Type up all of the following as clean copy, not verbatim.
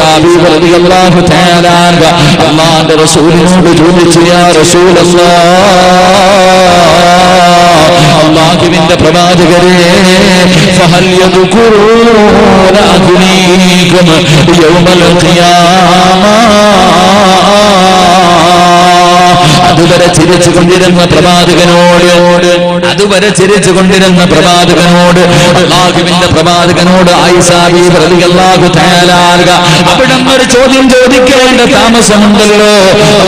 ഐസാബി റളിയല്ലാഹു തആല അല്ലാഹുവിന്റെ റസൂലിനോട് ചോദിച്ചു, യാ റസൂലല്ലാഹ്, അല്ലാഹുവിന്റെ പ്രവാചകരെ, ഫഹൽ യദ്കുറൂന അഗ്നീകും യൗമൽ ഖിയാമ. അതുവരെ ചിരിച്ചുകൊണ്ടിരുന്ന പ്രവാചകനോട് അല്ലാഹുവിന്റെ പ്രവാചകനോട് ആയിഷ ബീവി റളിയല്ലാഹു തആല അവിടെ ഒരു ചോദ്യം ചോദിക്കേണ്ട താമസമുണ്ടല്ലോ.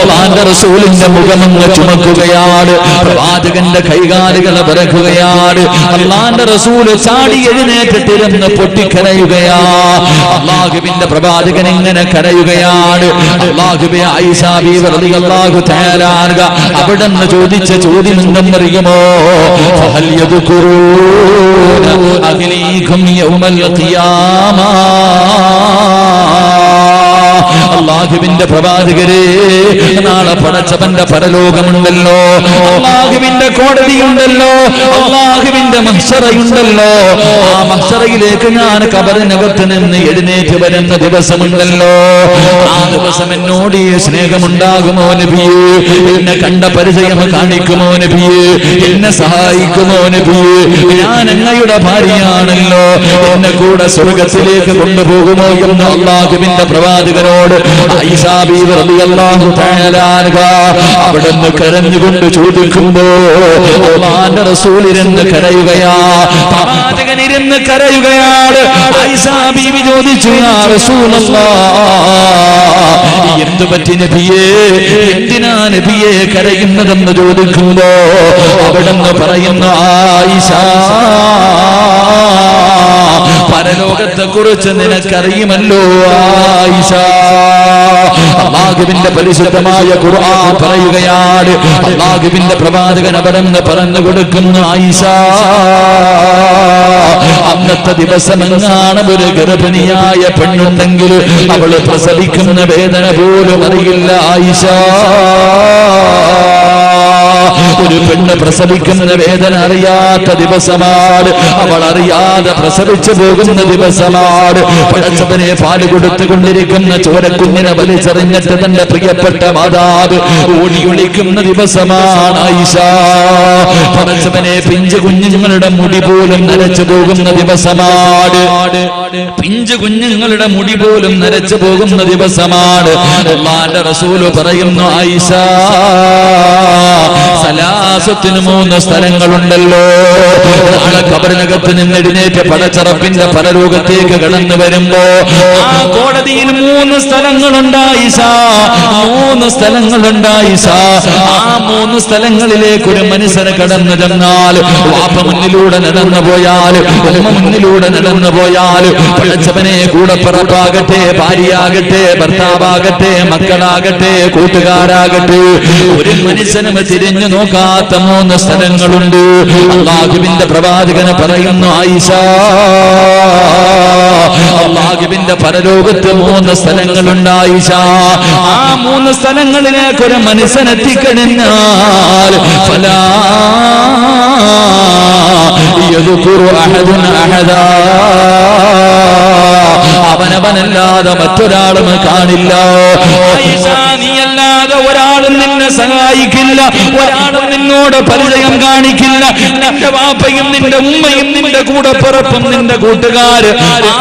അല്ലാഹുവിന്റെ റസൂലിന്റെ മുഖമങ്ങ് ചുമക്കുകയാണ്, പ്രവാചകന്റെ കൈകാലുകൾ വിറക്കുകയാണ്. അല്ലാഹുവിന്റെ റസൂൽ ചാടി എഴുന്നേറ്റിരുന്ന് പൊട്ടിക്കരയുകയാ. അല്ലാഹുവിന്റെ പ്രവാചകൻ ഇങ്ങനെ കരയുകയാണ്. അല്ലാഹുവേ, ആയിഷ ബീവി റളിയല്ലാഹു തആല അവിടെന്ന് ചോദിച്ച ചോദ്യം എന്തെന്നറിയുമോ? ഫഹൽ യദ്കുറൂന അഗ്നീകും യൗമൽ ഖിയാമ. അല്ലാഹുവിന്റെ പ്രവാചകരെ, നാളെ പടച്ചവന്റെ പരലോകമുണ്ടല്ലോ, അല്ലാഹുവിന്റെ കോടതിയുണ്ടല്ലോ, അല്ലാഹുവിന്റെ മഹ്ശറയുണ്ടല്ലോ. ആ മഹ്ശറയിലേക്ക് ഞാൻ ഖബറിനകത്ത് നിന്ന് എഴുന്നേറ്റ് വരുന്ന ദിവസമുണ്ടല്ലോ. ആ ദിവസം എന്നോട് സ്നേഹമുണ്ടാകുമോ നബിയേ? എന്നെ കണ്ട പരിചയം കാണിക്കുമോ നബിയേ? എന്നെ സഹായിക്കുമോ നബിയേ? ഞാൻ അങ്ങയുടെ ഭാര്യയാണല്ലോ, എന്നെ കൂടെ സ്വർഗത്തിലേക്ക് കൊണ്ടുപോകുമോ എന്ന് അല്ലാഹുവിന്റെ പ്രവാചകനോട് ആയിഷ ബീവി റളിയല്ലാഹു തആല അവിടുന്ന് കരഞ്ഞുകൊണ്ട് ചോദിക്കുമ്പോ അല്ലാഹുവിന്റെ റസൂൽ ഇരുന്ന് കരയുകയാ, പ്രവാചകൻ ഇരുന്ന് കരയുകയാണ്. ആയിഷ ബീവി ചോദിച്ചു, യാ റസൂലല്ലാഹ്, എന്തു പറ്റി നബിയേ? എന്തിനാ നബിയെ കരയുന്നതെന്ന് ചോദിക്കുമ്പോ അവിടുന്ന് പറയുന്നു, ആയിഷ, പരലോകത്തെ കുറിച്ച് നിനക്കറിയുമല്ലോ ആയിഷ. അല്ലാഹുവിന്റെ പരിശുദ്ധമായ ഖുർആൻ പറയുകയാണ്, അല്ലാഹുവിന്റെ പ്രവാചകൻ അവിടുന്ന് പറഞ്ഞു കൊടുക്കുന്നു, ആയിഷ, അന്നത്തെ ദിവസം എങ്ങാണ് ഒരു ഗർഭിണിയായ പെണ്ണുണ്ടെങ്കിൽ അവള് പ്രസവിക്കുന്ന വേദന പോലും അറിയില്ല ആയിഷ. ഒരു പെണ്ണ് പ്രസവിക്കുന്ന വേദന അറിയാത്ത ദിവസമാണ്, അവൾ അറിയാതെ പ്രസവിച്ചു പോകുന്ന ദിവസമാണ്. പടച്ചവനെ പാല് കൊടുത്തുകൊണ്ടിരിക്കുന്ന ചോരക്കുഞ്ഞിനെ വലിച്ചെറിഞ്ഞിട്ട് തന്റെ പ്രിയപ്പെട്ട മാതാവ് ഓടി ഒളിക്കുന്ന ദിവസമാണ് ആയിഷ. പടച്ചവനെ പിഞ്ചു കുഞ്ഞുങ്ങളുടെ മുടി പോലും നരച്ചു പോകുന്ന ദിവസമാണ്, പിഞ്ചു കുഞ്ഞുങ്ങളുടെ മുടി പോലും നരച്ചു പോകുന്ന ദിവസമാണ്. അല്ലാഹുവിന്റെ റസൂൽ പറയുന്നു, ആയിഷ, സലാസത്തിന് 3 സ്ഥലങ്ങളുണ്ടല്ലോ. നാളെ ഖബറിനകത്ത് നിന്ന് എഴുന്നേറ്റ് പടച്ചറപ്പിന്റെ പരലോകത്തേക്ക് കടന്നു വരുമ്പോ ആ കോടതിയിൽ 3 സ്ഥലങ്ങളുണ്ട് ആയിഷ, 3 സ്ഥലങ്ങളുണ്ട് ആയിഷ. ആ 3 സ്ഥലങ്ങളിലേക്ക് ഒരു മനുഷ്യന് കടന്നു ചെന്നാൽ, വാപ്പ മുന്നിലൂടെ നടന്നു പോയാൽ, ഉമ്മ മുന്നിലൂടെ നടന്നു പോയാൽ, പടച്ചവനെ കൂടെ പിറപ്പാകട്ടെ, ഭാര്യയാകട്ടെ, ഭർത്താവാകട്ടെ, മക്കളാകട്ടെ, കൂട്ടുകാരാകട്ടെ, ഒരു മനുഷ്യനും തിരിഞ്ഞു നോക്കാത്ത 3 സ്ഥലങ്ങളുണ്ട്. അല്ലാഹുവിന്റെ പ്രവാചകന് പറയുന്നു, ആയിഷ, അല്ലാഹുവിന്റെ പരലോകത്ത് 3 സ്ഥലങ്ങളുണ്ട് ആയിഷ. ആ 3 സ്ഥലങ്ങളിലേക്ക് ഒരു മനുഷ്യൻ എത്തിക്കഴിഞ്ഞാൽ ഫലാ യദ്കുറു അഹദുൻ അഹദാ, അവനവനല്ലാതെ മറ്റൊരാളും കാണില്ല. ആയിഷ, നീയല്ലാതെ ഒരാളും നിന്നെ സഹായിക്കില്ല, ഒരാളും നിന്നോട് പരിചയം കാണിക്കില്ല. നിന്റെ വാപ്പയും നിന്റെ ഉമ്മയും നിന്റെ കൂടെ പിറപ്പും നിന്റെ കൂട്ടുകാര്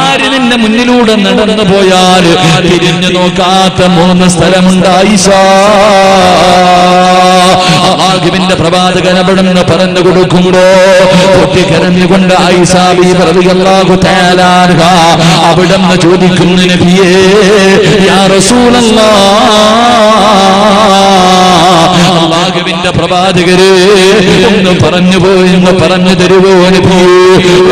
ആര് നിന്റെ മുന്നിലൂടെ നടന്നു പോയാൽ തിരിഞ്ഞു നോക്കാത്ത 3 സ്ഥലമുണ്ട് ആയിഷ. അല്ലാഹുവിന്റെ പ്രവാചകൻ അവിടുന്ന് പറഞ്ഞു കൊടുക്കുമ്പോ പൊട്ടിക്കരഞ്ഞുകൊണ്ട് ആയിഷ ബീവി റളിയല്ലാഹു തആല അവിടുന്ന് ചോദിക്കുന്നു, നബിയേ, യാ റസൂലല്ലാഹ്, അല്ലാഹുവിന്റെ പ്രവാചകരെ, ഒന്ന് പറഞ്ഞു പോയെന്ന് പറഞ്ഞു തരുവോ നബിയേ?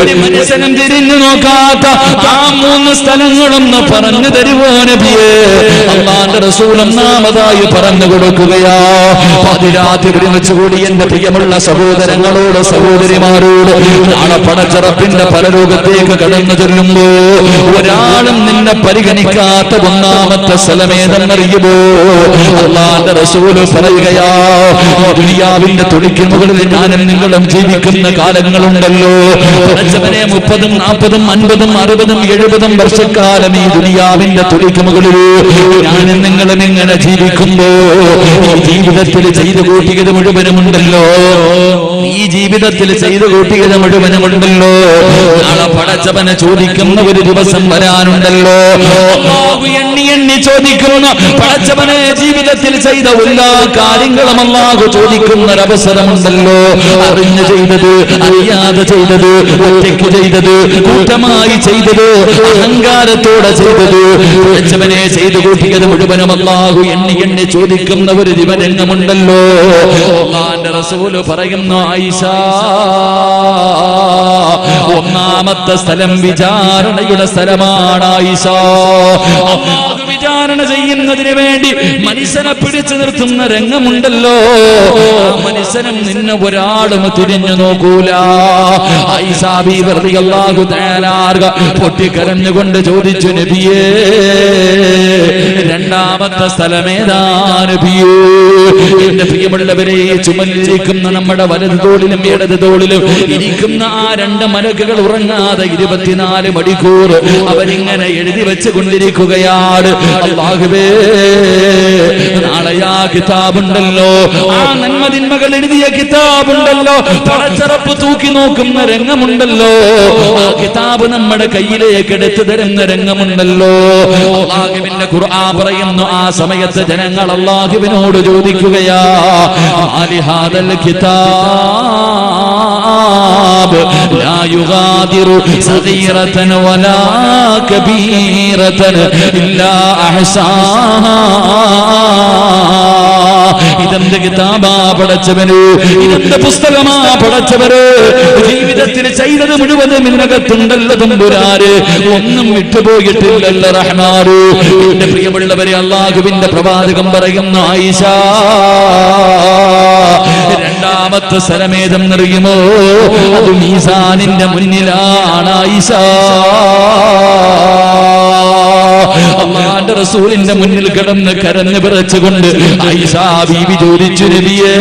ഒരു മനുഷ്യനും തിരിഞ്ഞു നോക്കാത്ത ആ 3 സ്ഥലങ്ങളൊന്ന് പറഞ്ഞു തരുവോ നബിയേ? അല്ലാഹുവിന്റെ റസൂൽ ഒന്നാമതായി പറഞ്ഞു കൊടുക്കുകയാ. പാതിരാത്രി ഒരുമിച്ചുകൂടി എന്റെ പ്രിയമുള്ള സഹോദരങ്ങളോട് സഹോദരിമാരോട് നാളെ പടച്ചറപ്പിന്റെ പരലോകത്തേക്ക് കടന്നു ചെല്ലുമ്പോ ഒരാളും നിന്നെ പരിഗണിക്കാത്ത 1ാമത്തെ സ്ഥലമേതെന്നറിയുമോ? അല്ലാഹുവിന്റെ റസൂൽ പറയുകയാ, ദുനിയാവിന്റെ തൊടിക്ക് മുകളിൽ ഞാനും നിങ്ങളും ജീവിക്കുന്ന കാലങ്ങളുണ്ടല്ലോ. പടച്ചവനെ 30, 40, 50, 60, 70 വർഷക്കാലം ഈ ദുനിയാവിന്റെ തൊടിക്ക് മുകളിൽ ഞാനും നിങ്ങളും ഇങ്ങനെ ജീവിക്കുമ്പോ ഈ ജീവിതത്തിൽ ചെയ്തു കൂട്ടിയത് മുഴുവനുമുണ്ടല്ലോ. ഈ ജീവിതത്തിൽ ചെയ്തു കൂട്ടിയത് മുഴുവനുമുണ്ടല്ലോ. നാളെ പടച്ചവനെ ചോദിക്കുന്ന ഒരു ദിവസം വരാനുണ്ടല്ലോ. എണ്ണി എണ്ണി ചോദിക്കുന്ന പടച്ചവനെ ജീവിതത്തിൽ ചെയ്ത എല്ലാ കാര്യങ്ങളും അല്ലാഹു ചോദിക്കുന്ന ഒരവസരമുണ്ടല്ലോ. അറിഞ്ഞു ചെയ്തത്, അറിയാതെ ചെയ്തത്, ഒറ്റയ്ക്ക് ചെയ്തത്, കൂട്ടമായി ചെയ്തത്, അഹങ്കാരത്തോടെ ചെയ്തത്, പടച്ചവനെ ചെയ്തു കൂട്ടിയത് മുഴുവനും അല്ലാഹു എണ്ണി എണ്ണി ചോദിക്കുന്ന ഒരു ദിവരംഗമുണ്ടല്ലോ. അല്ലാഹുവിന്റെ റസൂൽ പറയുന്നു, ആയിഷ, ഒന്നാമത്തെ സ്ഥലം വിചാരണയുടെ സ്ഥലമാണ് ആയിഷ. അല്ലാഹു വിചാരണ ചെയ്യുന്നതിന് വേണ്ടി മനുഷ്യനെ പിടിച്ചു നിർത്തുന്ന രംഗമുണ്ടല്ലോ. ആ മനുഷ്യനും നിന്നെ ഒരാളും തിരിഞ്ഞു നോക്കൂല. ആയിഷ ബീവി റളിയല്ലാഹു തആല പൊട്ടിക്കരഞ്ഞുകൊണ്ട് ചോദിച്ചു, നബിയേ, രണ്ടാമത്തെ സ്ഥലമേതാ നബിയേ? എന്റെ പ്രിയമുള്ളവരെ, ചുമലിരിക്കുന്ന നമ്മുടെ വലത് തോളിലും ഇടത് തോളിലും ഇരിക്കുന്ന ആ 2 മലക്കുകൾ ഉറങ്ങാതെ 24 മണിക്കൂർ അവരിങ്ങനെ എഴുതി വെച്ച് കൊണ്ടിരിക്കുകയാണ്. അല്ലാഹുവേ, നാളെ ആ കിതാബുണ്ടല്ലോ, ആ നന്മതിന്മകൾ എഴുതിയ കിതാബുണ്ടല്ലോ, പടച്ചറപ്പ് തൂക്കി നോക്കുന്ന രംഗമുണ്ടല്ലോ. ആ കിതാബ് നമ്മുടെ കയ്യിലേക്ക് എടുത്തു തരുന്ന രംഗമുണ്ടല്ലോ. അല്ലാഹുവിന്റെ ഖുർആൻ പറയുന്നു, ആ സമയത്ത് ജനങ്ങൾ അല്ലാഹുവിനോട് ചോദിക്കുകയാ, ആലിഹാദൽ കിതാബ് ലാ യുഗാദിറു സഗീറതൻ വലാ കബീറതൻ ഇല്ലാ അഹ്സാഹാ. ഇതെന്ത് കിതാബാ പടച്ചവന്? ഇതെന്ത് പുസ്തകമാ പടച്ചവര്? ജീവിതത്തിൽ ചെയ്തത് മുഴുവനും ഇതിനകത്തുണ്ടല്ലോ തമ്പുരാന്, ഒന്നും വിട്ടുപോയിട്ടില്ലല്ലോ റഹ്മാന്. എന്റെ പ്രിയമുള്ളവരെ, അല്ലാഹുവിന്റെ പ്രവാചകൻ പറയുന്നു, ആയിഷ, രണ്ടാമത്തെ സ്ഥലമേതെന്നറിയുമോ? അത് മീസാനിന്റെ മുന്നിലാണ് ആയിഷ. അല്ലാഹുവിന്റെ റസൂലിന്റെ മുന്നിൽ കിടന്ന് കരഞ്ഞു വിറച്ചുകൊണ്ട് ആയിഷ ബീവി ചോദിച്ചു, നബിയേ,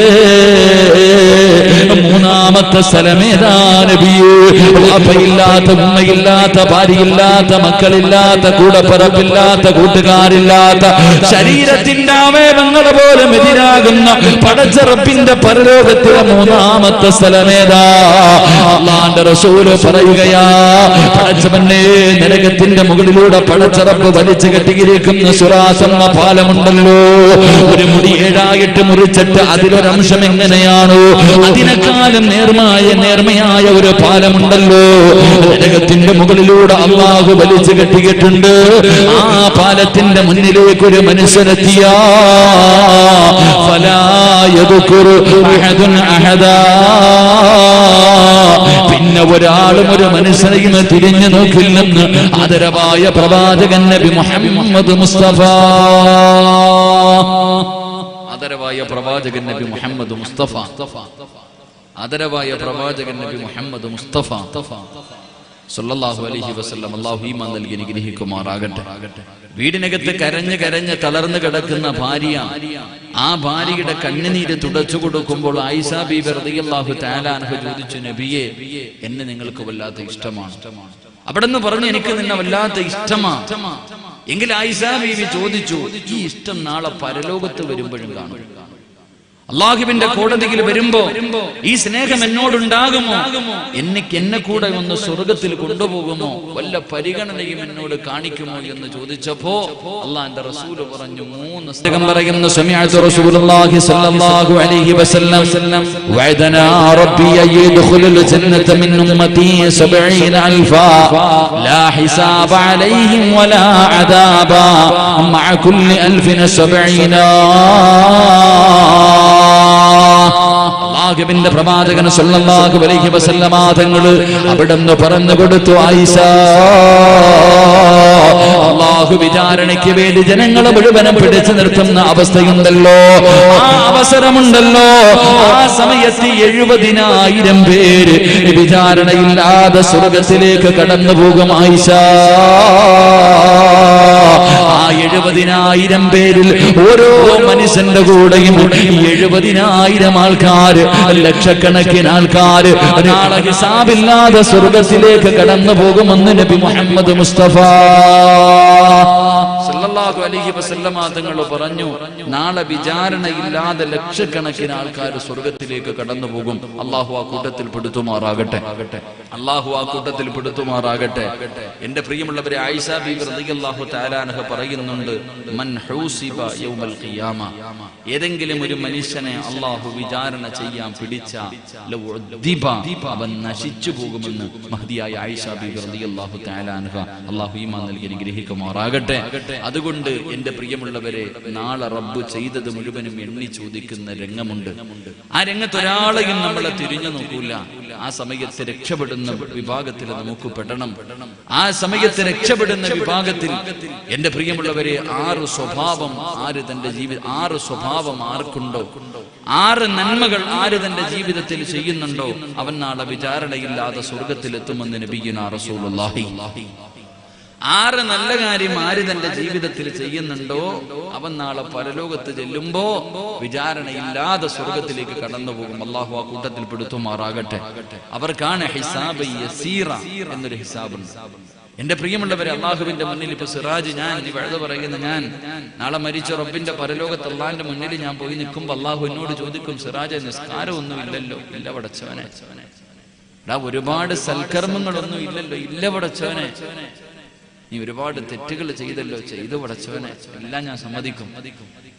മൂന്നാമത്തെ സ്ഥലമേതാ നബിയേ? വാപ്പയില്ലാത്ത, ഉമ്മയില്ലാത്ത, ഭാര്യയില്ലാത്ത, മക്കളില്ലാത്ത, കൂടപ്പിറപ്പില്ലാത്ത, കൂട്ടുകാരില്ലാത്ത, ശരീരത്തിന്റെ അവയവങ്ങൾ പോലും എതിരാകുന്ന പടച്ചറപ്പിന്റെ പരലോകത്തിലെ മൂന്നാമത്തെ സ്ഥലമേതാ? അല്ലാഹുവിന്റെ റസൂല് പറയുകയാ, പടച്ചവനെ, നരകത്തിന്റെ മുകളിലൂടെ പടച്ചറപ്പ് വലിച്ചു കെട്ടിയിരിക്കുന്ന സുറാസ് എന്ന പാലമുണ്ടല്ലോ. ഒരു മുടി 7 മുറിച്ചിട്ട് അതിലൊരംശം എങ്ങനെയാണോ അതിനെക്കാലം നേർമയായ ഒരു പാലമുണ്ടല്ലോ. നരകത്തിന്റെ മുകളിലൂടെ അല്ലാഹു വലിച്ചു കെട്ടിയിട്ടുണ്ട്. ആ പാലത്തിന്റെ മുന്നിലേക്ക് ഒരു മനുഷ്യനെത്തിയാ, ഫലാ യദ്കുറു അഹദുൻ അഹദാ, പിന്നെ ഒരാളും ഒരു മനുഷ്യനെയും തിരിഞ്ഞു നോക്കില്ലെന്ന് ആദരവായ പ്രവാചകൻ നബി മുഹമ്മദ് മുസ്തഫ. ആദരവായ പ്രവാചകൻ നബി മുഹമ്മദ് മുസ്തഫ. ആദരവായ പ്രവാചകൻ നബി മുഹമ്മദ് മുസ്തഫ സല്ലല്ലാഹു അലൈഹി വസല്ലം. അല്ലാഹു ഈമാൻ നൽകി അനുഗ്രഹിക്കുമാറാകട്ടെ. വീടിനകത്ത് കരഞ്ഞ് തളർന്നു കിടക്കുന്ന ഭാര്യ, ആ ഭാര്യയുടെ കണ്ണുനീര് തുടച്ചു കൊടുക്കുമ്പോൾ ആയിഷ ബീബി റളിയല്ലാഹു തആല അൻഹ ചോദിച്ചു, നബിയേ, എന്നെ നിങ്ങൾക്ക് വല്ലാത്ത ഇഷ്ടമാണ്. അവിടെന്ന് പറഞ്ഞു, എനിക്ക് നിന്നെ വല്ലാത്ത ഇഷ്ടമാണ്. എങ്കിൽ ആയിഷ ബീബി ചോദിച്ചു, ഈ ഇഷ്ടം നാളെ പരലോകത്ത് വരുമ്പോഴും കാണും? അല്ലാഹുവിന്റെ കോടതിയിൽ വരുമ്പോ ഈ സ്നേഹം എന്നോടുണ്ടാകുമോ? എന്നെ കൂടെ ഒന്ന് സ്വർഗത്തിൽ കൊണ്ടുപോകുമോ? വല്ല പരിഗണനയും എന്നോട് കാണിക്കുമോ എന്ന് ചോദിച്ചപ്പോ അല്ലാഹുവിന്റെ റസൂല് പറഞ്ഞു, 3 പുസ്തകം പറയുന്നു, സമിഅതു റസൂലുള്ളാഹി സ്വല്ലല്ലാഹു അലൈഹി വസല്ലം വഅദനാ റബ്ബി യദ്ഖുലുൽ ജന്നത മിൻ ഉമ്മതി 70000 ലാ ഹിസാബ അലൈഹിം വലാ അദാബ മഅ കുല്ലി 1070. അല്ലാഹുവിന്റെ പ്രവാചകൻ സല്ലല്ലാഹു അലൈഹി വസല്ലമ തങ്ങൾ അവിടുന്ന് പറഞ്ഞു കൊടുത്തു, ആയിഷ, അല്ലാഹു വിചാരണയ്ക്ക് വേണ്ടി ജനങ്ങളെ മുഴുവനും പിടിച്ചു നിർത്തുന്ന അവസ്ഥയുണ്ടല്ലോ, ആ അവസരമുണ്ടല്ലോ. ആ സമയത്ത് 70,000 പേര് വിചാരണയില്ലാതെ സ്വർഗത്തിലേക്ക് കടന്നു പോകും ആയിഷ. ആ 70,000 പേരിൽ ഓരോ മനുഷ്യന്റെ കൂടെയും 70,000 ആൾക്കാര്, ലക്ഷക്കണക്കിന് ആൾക്കാര് നാളെ ഹിസാബില്ലാതെ സ്വർഗത്തിലേക്ക് കടന്നു പോകുമെന്ന് നബി മുഹമ്മദ് മുസ്തഫ സല്ലല്ലാഹു അലൈഹി വസല്ലമ തങ്ങൾ പറഞ്ഞു. നാളെ വിചാരണയില്ലാതെ ലക്ഷക്കണക്കിന് ആൾക്കാർ സ്വർഗത്തിലേക്ക് കടന്നു പോകും. അല്ലാഹു ആ കൂട്ടത്തിൽ പെടുത്തുമാറാകട്ടെ. അല്ലാഹു ആ കൂട്ടത്തിൽ പെടുത്തുമാറാകട്ടെ. എന്റെ പ്രിയമുള്ളവരെ, ആയിഷ ബീവി റളിയല്ലാഹു തആല അൻഹ പറയുന്നുണ്ട്, മൻ ഹൂസിബ യൗമൽ ഖിയാമ, ഏതെങ്കിലും ഒരു മനുഷ്യനെ അല്ലാഹു വിചാരണ ചെയ്യാൻ പിടിച്ചാൽ അവൻ നശിച്ചു പോകുമെന്ന് മഹദിയായ ആയിഷ ബീവി റളിയല്ലാഹു തആല അൻഹ അല്ലാഹു ഈമാൻ നൽകി അനുഗ്രഹിക്കുമാറാകട്ടെ. അതുകൊണ്ട് എന്റെ പ്രിയമുള്ളവരെ, നാളെ റബ്ബ് ചെയ്തത് മുഴുവനും എണ്ണി ചോദിക്കുന്ന രംഗമുണ്ട്. ആ രംഗത്ത് ഒരാളെയും നമ്മളെ തിരിഞ്ഞു നോക്കൂല. ആ സമയത്ത് രക്ഷപ്പെടുന്ന വിഭാഗത്തിൽ നമുക്ക് പെടണം. ആ സമയത്ത് രക്ഷപ്പെടുന്ന വിഭാഗത്തിൽ എന്റെ പ്രിയമുള്ളവരെ, 6 സ്വഭാവം ആർക്കുണ്ടോ, 6 നന്മകൾ ആര് തന്റെ ജീവിതത്തിൽ ചെയ്യുന്നുണ്ടോ, അവൻ നാളെ വിചാരണയില്ലാതെ സ്വർഗത്തിലെത്തുമെന്ന് നബിയുനാ റസൂലുള്ളാഹി. 6 നല്ല കാര്യം ആര് തന്റെ ജീവിതത്തിൽ ചെയ്യുന്നുണ്ടോ, അവൻ നാളെ പരലോകത്ത് ചെല്ലുമ്പോ വിചാരണയില്ലാതെ സ്വർഗത്തിലേക്ക് കടന്നു പോകും. അല്ലാഹു ആ കൂട്ടത്തിൽ പെടുത്തുമാറാകട്ടെ. അവർക്കാണ് ഹിസാബ് യസീറ എന്നൊരു ഹിസാബുണ്ട്. എന്റെ പ്രിയമുള്ളവരെ, അള്ളാഹുവിന്റെ മുന്നിൽ ഇപ്പൊ സിറാജ്, ഞാൻ വെഴുത പറയുന്ന ഞാൻ നാളെ മരിച്ച റബ്ബിന്റെ പരലോകത്ത് അള്ളാഹിന്റെ മുന്നിൽ ഞാൻ പോയി നിൽക്കുമ്പോ അള്ളാഹു എന്നോട് ചോദിക്കും, സിറാജ് നിസ്കാരമൊന്നും ഇല്ലല്ലോ. ഇല്ല പടച്ചവനെ. ഒരുപാട് സൽക്കർമ്മങ്ങളൊന്നും ഇല്ലല്ലോ. ഇല്ല പടച്ചവനെ. നീ ഒരുപാട് തെറ്റുകൾ ചെയ്തല്ലോ. ചെയ്തു പടച്ചവനെ. എല്ലാം ഞാൻ സമ്മതിക്കും.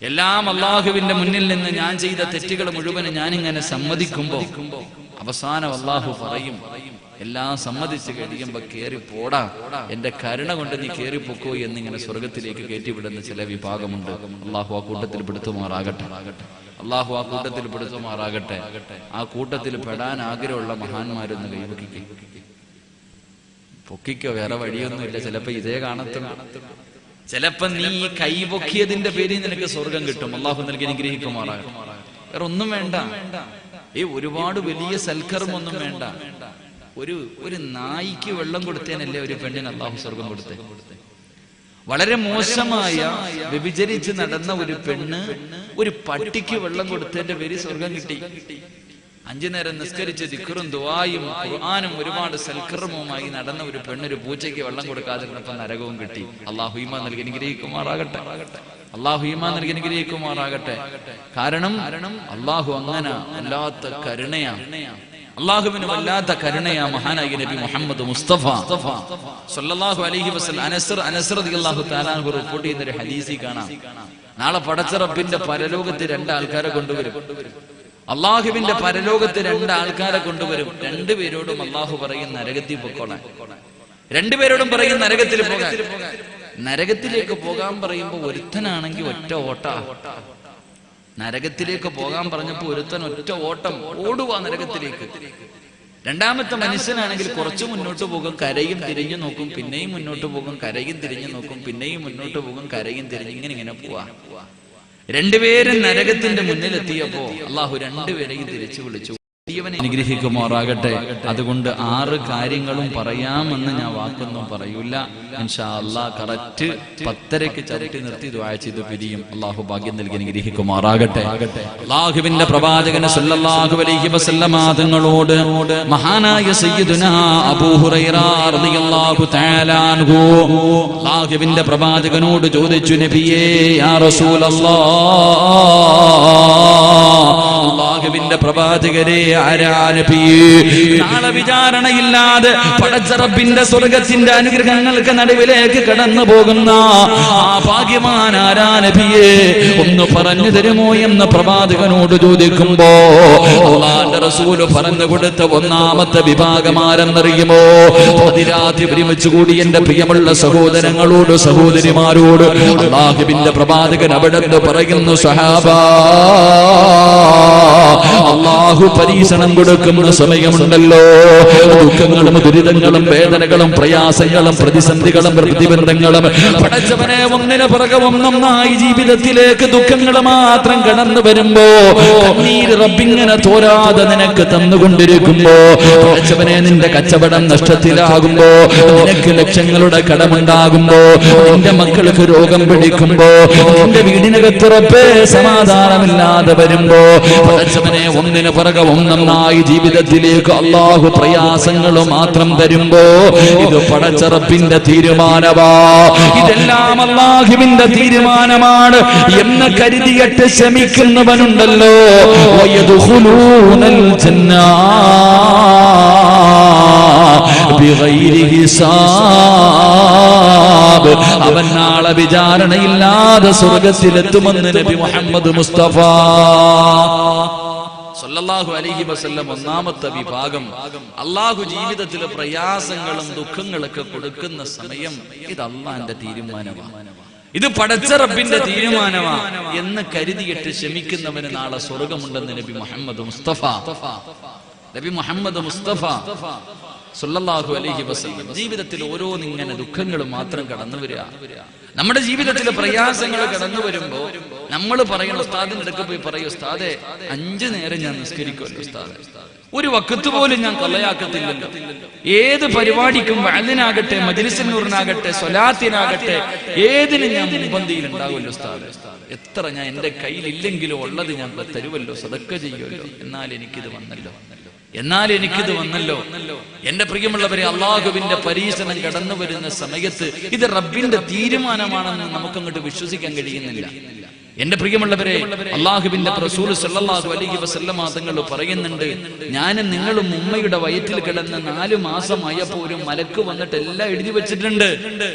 എല്ലാം അള്ളാഹുവിന്റെ മുന്നിൽ നിന്ന് ഞാൻ ചെയ്ത തെറ്റുകൾ മുഴുവനും ഞാനിങ്ങനെ സമ്മതിക്കുമ്പോ അവസാനം അള്ളാഹു പറയും, എല്ലാം സമ്മതിച്ച് കഴിയുമ്പോ കേറി പോടാ, എന്റെ കരുണ കൊണ്ട് നീ കേറിപ്പോക്കോ എന്നിങ്ങനെ സ്വർഗത്തിലേക്ക് കയറ്റിവിടുന്ന ചില വിഭാഗമുണ്ട്. അള്ളാഹു ആ കൂട്ടത്തിൽ പെടുത്തുമാറാകട്ടെ. അള്ളാഹു ആ കൂട്ടത്തിൽ പെടുത്തുമാറാകട്ടെ. ആ കൂട്ടത്തിൽ പെടാൻ ആഗ്രഹമുള്ള മഹാന്മാരൊന്ന് കൈവക്കിക്കും. പൊക്കിക്കോ, വേറെ വഴിയൊന്നുമില്ല. ചിലപ്പോ ഇതേ കാണത്തുള്ളൂ. ചിലപ്പോ നീ കൈപൊക്കിയതിന്റെ പേരിൽ നിനക്ക് സ്വർഗം കിട്ടും. അള്ളാഹു നൽകി അനുഗ്രഹിക്കുമാറാകട്ടെ. വേറെ ഒന്നും വേണ്ട. ഒരുപാട് വലിയ സൽക്കർമ്മൊന്നും വേണ്ട. ഒരു നായിക്ക് വെള്ളം കൊടുത്തേനല്ലേ ഒരു പെണ്ണിന് അള്ളാഹു സ്വർഗം കൊടുത്തേ. വളരെ മോശമായ വ്യഭിചരിച്ച് നടന്ന ഒരു പെണ്ണ് ഒരു പട്ടിക്ക് വെള്ളം കൊടുത്തതിന്റെ പേരിൽ സ്വർഗം കിട്ടി. 5 നേരം നിസ്കരിച്ച് ദിക്റും ദുആയും ഖുർആനും ഒരുപാട് സൽക്കർമ്മവുമായി നടന്ന ഒരു പെണ്ണൊരു പൂച്ചയ്ക്ക് വെള്ളം കൊടുക്കാതിരുന്നപ്പോൾ നരകവും കിട്ടി. അല്ലാഹു ഈമാൻ നൽകി അനുഗ്രഹിക്കുമാറാകട്ടെ. അല്ലാഹു ഈമാൻ നൽകി അനുഗ്രഹിക്കുമാറാകട്ടെ. കാരണം അല്ലാഹു അങ്ങനെ വല്ലാത്ത കരുണയാണ്. അല്ലാഹുവിന് വല്ലാത്ത കരുണയാ മഹാനായ നബി മുഹമ്മദ് മുസ്തഫ സല്ലല്ലാഹു അലൈഹി വസല്ലം അനസ് റളിയല്ലാഹു തആല അൻഹു റിപ്പോർട്ട് ചെയ്യുന്ന ഒരു ഹദീസിൽ കാണാം, നാളെ പടച്ച റബ്ബിന്റെ പരലോകത്ത് 2 ആൾക്കാരെ കൊണ്ടുവരും. അള്ളാഹുവിന്റെ പരലോകത്ത് 2 ആൾക്കാരെ കൊണ്ടുവരും. 2 പേരോടും അള്ളാഹു പറയും നരകത്തിൽ പൊക്കോളാൻ. 2 പേരോടും പറയും നരകത്തിൽ പോകാൻ. നരകത്തിലേക്ക് പോകാൻ പറയുമ്പോ ഒരുത്തനാണെങ്കിൽ ഒറ്റ ഓട്ട. നരകത്തിലേക്ക് പോകാൻ പറഞ്ഞപ്പോ ഒരുത്തൻ ഒറ്റ ഓട്ടം ഓടുവാ നരകത്തിലേക്ക്. രണ്ടാമത്തെ മനുഷ്യനാണെങ്കിൽ കുറച്ചു മുന്നോട്ട് പോകും, കരയും തിരിഞ്ഞു നോക്കും, പിന്നെയും മുന്നോട്ട് പോകും, കരയും തിരിഞ്ഞു നോക്കും, പിന്നെയും മുന്നോട്ട് പോകും, കരയും തിരിഞ്ഞ് ഇങ്ങനെ പോവാ. 2 പേരും നരകത്തിന്റെ മുന്നിലെത്തിയപ്പോ അള്ളാഹു 2 പേരെയും തിരിച്ചു വിളിച്ചു. അനുഗ്രഹിക്കുമാറാകട്ടെ. അതുകൊണ്ട് 6 കാര്യങ്ങളും പറയാമെന്ന് ഞാൻ വാക്കൊന്നും പറയൂല. ഇൻഷാ അല്ലാഹ് കറക്റ്റ് 10:30 ചവിട്ടി നിർത്തി ദുആ ചെയ്ത് പിരിയും. അള്ളാഹു ഭാഗ്യം നൽകി അനുഗ്രഹിക്കുമാറാകട്ടെ. അള്ളാഹുവിന്റെ പ്രവാചകൻ സല്ലല്ലാഹു അലൈഹി വസല്ലമ തങ്ങളോട് മഹാനായ സയ്യിദുനാ അബൂ ഹുറൈറ റളിയല്ലാഹു തആല അൻഹു അള്ളാഹുവിന്റെ പ്രവാചകനോട് ചോദിച്ചു, നബിയേ യാ റസൂലല്ലാഹ്, അള്ളാഹുവിന്റെ പ്രവാചകരെ നാളെ വിചാരണയില്ലാതെ പടച്ച റബ്ബിന്റെ സ്വർഗത്തിന്റെ അനുഗ്രഹങ്ങൾക്ക് നടുവിലേക്ക് കടന്നു പോകുന്ന ആ ഭാഗ്യവാൻ ആരാ നബിയേ, ഒന്ന് പറഞ്ഞു തരുമോ എന്ന് പ്രവാചകനോട് ചോദിക്കുമ്പോ അല്ലാഹുവിന്റെ റസൂല് പറഞ്ഞു കൊടുത്ത 1ാമത്തെ വിഭാഗം ആരെന്നറിയുമോ? അതിരാത്രി ഒരുമിച്ച് കൂടി എന്റെ പ്രിയമുള്ള സഹോദരങ്ങളോട് സഹോദരിമാരോട് അല്ലാഹുവിന്റെ പ്രവാചകൻ അവിടെ പറയുന്നു, സഹാബാ, അല്ലാഹു പരീക്ഷണം കൊടുക്കുന്ന സമയമുണ്ടല്ലോ, ദുഃഖങ്ങളും ദുരിതങ്ങളും വേദനകളും പ്രയാസങ്ങളും പ്രതിസന്ധികളും പ്രതിബന്ധങ്ങളും പടച്ചവനെ ഒന്നിന് പുറകെ ഒന്നൊന്നായി ജീവിതത്തിലേക്ക് ദുഃഖങ്ങൾ മാത്രം കടന്നു വരുമ്പോ കണ്ണീര് റബ്ബിങ്ങനെ തോരാതെ നിനക്ക് തന്നുകൊണ്ടിരിക്കുമ്പോ പടച്ചവനെ നിന്റെ കച്ചവടം നഷ്ടത്തിലാകുമ്പോ, നിനക്ക് ലക്ഷങ്ങളുടെ കടമുണ്ടാകുമ്പോ, നിന്റെ മക്കൾക്ക് രോഗം പിടിക്കുമ്പോ, നിന്റെ വീടിനകത്ത് റബ്ബേ സമാധാനമില്ലാതെ വരുമ്പോ പടച്ചവനെ ഒന്നിന് പുറകെ ഒന്നൊന്നായി ജീവിതത്തിലേക്ക് അല്ലാഹു പ്രയാസങ്ങൾ മാത്രം തരുമ്പോ ഇത് പടച്ച റബ്ബിന്റെ തീരുമാനമാ, ഇതെല്ലാം അല്ലാഹുവിന്റെ തീരുമാനമാണ് എന്ന് കരുതിയിട്ട് ക്ഷമിക്കുന്നവനുണ്ടല്ലോ വയദ്ഖുലൂനൽ ജന്ന ബിഗൈരി ഹിസാബ്, അവൻ നാളെ വിചാരണയില്ലാതെ സ്വർഗ്ഗത്തിലെത്തുമെന്ന് നബി മുഹമ്മദ് മുസ്തഫ സല്ലല്ലാഹു അലൈഹി വസല്ലം. ഒന്നാമത്തെ വിഭാഗം, അല്ലാഹു ജീവിതത്തിലെ പ്രയാസങ്ങളും ദുഃഖങ്ങളൊക്കെ കൊടുക്കുന്ന സമയം ഇത് അല്ലാഹുവിന്റെ തീരുമാനമാണ്, ഇത് പടച്ച റബ്ബിന്റെ തീരുമാനമാ എന്ന് കരുതിയിട്ട് ക്ഷമിക്കുന്നവന് നാളെ സ്വർഗമുണ്ടെന്ന് നബി മുഹമ്മദ് മുസ്തഫ സല്ലല്ലാഹു അലൈഹി വസല്ലം. ജീവിതത്തിൽ ഓരോന്നിങ്ങനെ ദുഃഖങ്ങൾ മാത്രം കടന്നു വരിക, നമ്മുടെ ജീവിതത്തിലെ പ്രയാസങ്ങൾ കടന്നു വരുമ്പോ നമ്മൾ പറയണം, ഉസ്താദിന്റെ അടുക്ക് പോയി പറയും, ഉസ്താദെ 5 നേരം ഞാൻ നിസ്കരിക്കുമല്ലോ ഉസ്താദെ, ഒരു വഖത്ത് പോലും ഞാൻ കൊള്ളയാക്കത്തില്ലല്ലോ, ഏത് പരിപാടിക്കും വഅലിനാകട്ടെ മജ്ലിസുൻ നൂറിനാകട്ടെ സ്വലാത്തിനാകട്ടെ ഏതിനും ഞാൻ മുൻപന്തിയിൽ ഉണ്ടാവുമല്ലോ ഉസ്താദെ, എത്ര ഞാൻ എന്റെ കയ്യിലില്ലെങ്കിലും ഉള്ളത് ഞാൻ തരുമല്ലോ, സദക്ക ചെയ്യുമല്ലോ, എന്നാൽ എനിക്കിത് വന്നല്ലോ. എന്റെ പ്രിയമുള്ളവരെ, അള്ളാഹുവിന്റെ പരീക്ഷണം കടന്നു വരുന്ന സമയത്ത് ഇത് റബ്ബിന്റെ തീരുമാനമാണെന്ന് നമുക്കങ്ങോട്ട് വിശ്വസിക്കാൻ കഴിയുന്നില്ല. എന്റെ പ്രിയമുള്ളവരെ, അള്ളാഹുവിന്റെ റസൂൽ സല്ലല്ലാഹു അലൈഹി വസല്ലമ തങ്ങൾ പറയുന്നുണ്ട്, ഞാനും നിങ്ങളും ഉമ്മയുടെ വയറ്റിൽ കിടന്ന് 4 മാസമായപ്പോ ഒരു മലക്ക് വന്നിട്ട് എല്ലാം എഴുതി വെച്ചിട്ടുണ്ട്.